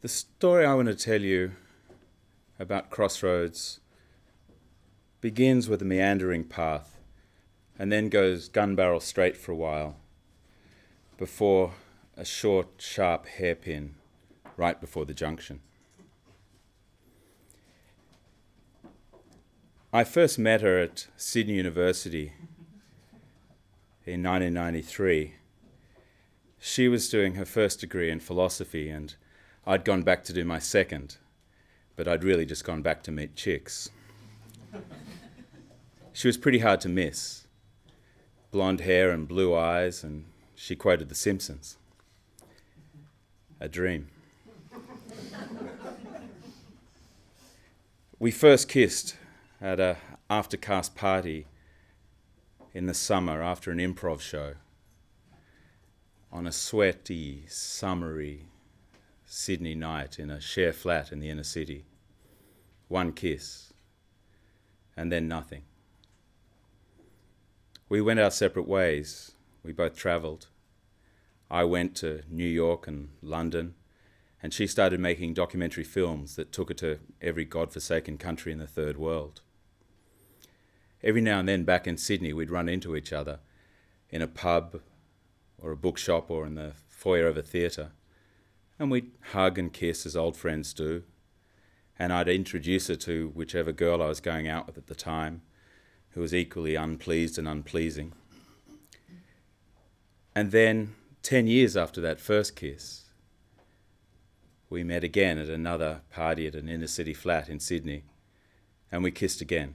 The story I want to tell you about Crossroads begins with a meandering path and then goes gun barrel straight for a while before a short, sharp hairpin right before the junction. I first met her at Sydney University in 1993. She was doing her first degree in philosophy and I'd gone back to do my second, but I'd really just gone back to meet chicks. She was pretty hard to miss. Blonde hair and blue eyes, and she quoted The Simpsons. A dream. We first kissed at a after-cast party in the summer after an improv show on a sweaty, summery Sydney night in a share flat in the inner city. One kiss, and then nothing. We went our separate ways. We both travelled. I went to New York and London, and she started making documentary films that took her to every godforsaken country in the third world. Every now and then back in Sydney, we'd run into each other in a pub or a bookshop or in the foyer of a theatre, and we'd hug and kiss as old friends do, and I'd introduce her to whichever girl I was going out with at the time, who was equally unpleased and unpleasing. And then, 10 years after that first kiss, we met again at another party at an inner city flat in Sydney, and we kissed again.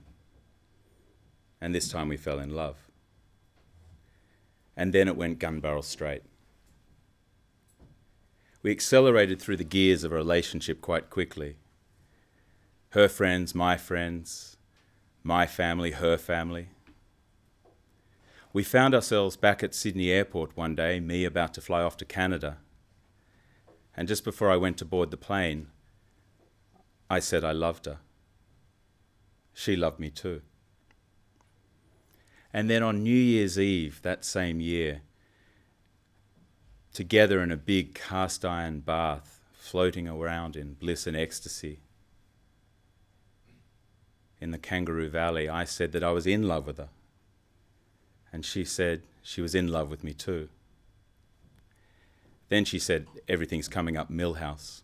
And this time we fell in love. And then it went gun barrel straight. We accelerated through the gears of a relationship quite quickly. Her friends, my family, her family. We found ourselves back at Sydney Airport one day, me about to fly off to Canada. And just before I went to board the plane, I said I loved her. She loved me too. And then on New Year's Eve that same year, together in a big cast iron bath, floating around in bliss and ecstasy, in the Kangaroo Valley, I said that I was in love with her. And she said she was in love with me too. Then she said, everything's coming up Millhouse.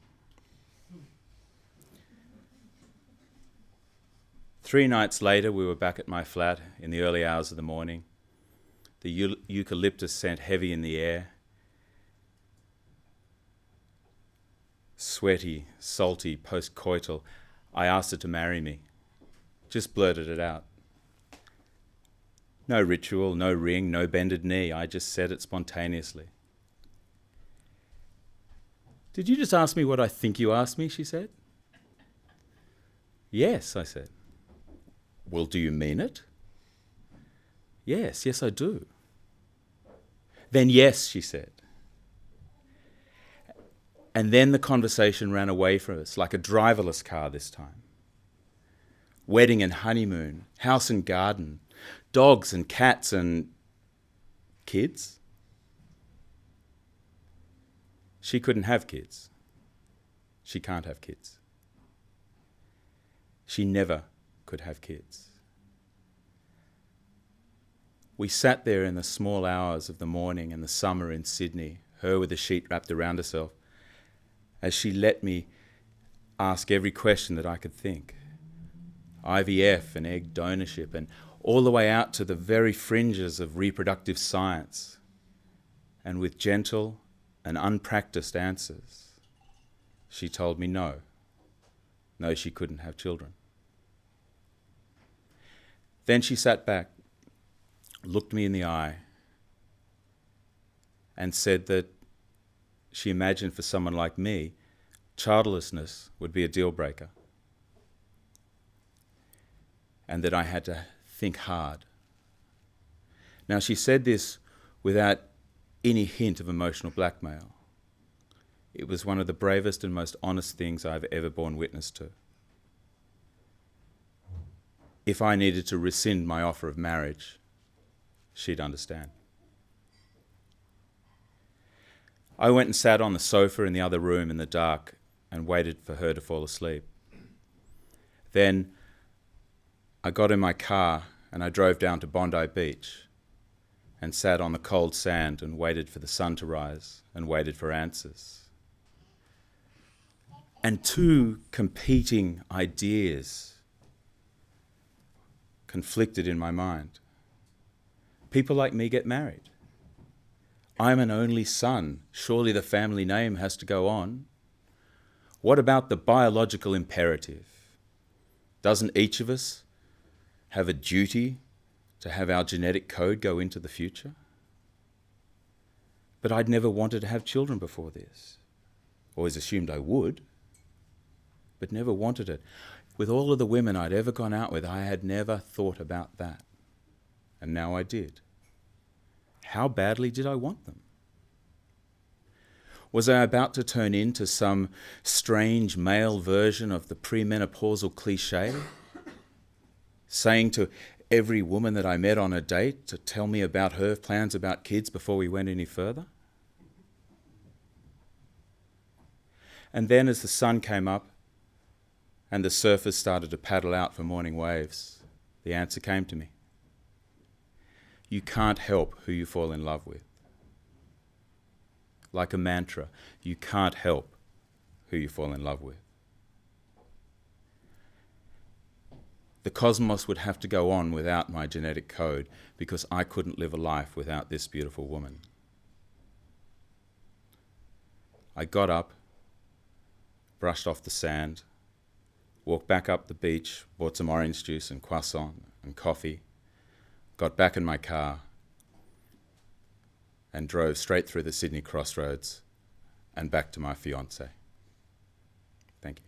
3 nights later, we were back at my flat in the early hours of the morning. The eucalyptus scent heavy in the air. Sweaty, salty, post-coital. I asked her to marry me. Just blurted it out. No ritual, no ring, no bended knee. I just said it spontaneously. Did you just ask me what I think you asked me, she said. Yes, I said. Well, do you mean it? Yes, I do. Then yes, she said. And then the conversation ran away from us, like a driverless car this time. Wedding and honeymoon, house and garden, dogs and cats and kids. She couldn't have kids. She can't have kids. She never could have kids. We sat there in the small hours of the morning in the summer in Sydney, her with a sheet wrapped around herself, as she let me ask every question that I could think. IVF and egg donorship and all the way out to the very fringes of reproductive science, and with gentle and unpracticed answers, she told me no, she couldn't have children. Then she sat back, looked me in the eye, and said that she imagined for someone like me, childlessness would be a deal breaker, and that I had to think hard. Now, she said this without any hint of emotional blackmail. It was one of the bravest and most honest things I've ever borne witness to. If I needed to rescind my offer of marriage, she'd understand. I went and sat on the sofa in the other room in the dark and waited for her to fall asleep. Then I got in my car and I drove down to Bondi Beach and sat on the cold sand and waited for the sun to rise and waited for answers. And two competing ideas conflicted in my mind. People like me get married. I'm an only son. Surely the family name has to go on. What about the biological imperative? Doesn't each of us have a duty to have our genetic code go into the future? But I'd never wanted to have children before this. Always assumed I would, but never wanted it. With all of the women I'd ever gone out with, I had never thought about that. And now I did. How badly did I want them? Was I about to turn into some strange male version of the premenopausal cliche? Saying to every woman that I met on a date to tell me about her plans about kids before we went any further? And then as the sun came up and the surfers started to paddle out for morning waves, the answer came to me. You can't help who you fall in love with. Like a mantra, you can't help who you fall in love with. The cosmos would have to go on without my genetic code because I couldn't live a life without this beautiful woman. I got up, brushed off the sand, walked back up the beach, bought some orange juice and croissant and coffee, got back in my car and drove straight through the Sydney Crossroads and back to my fiancée. Thank you.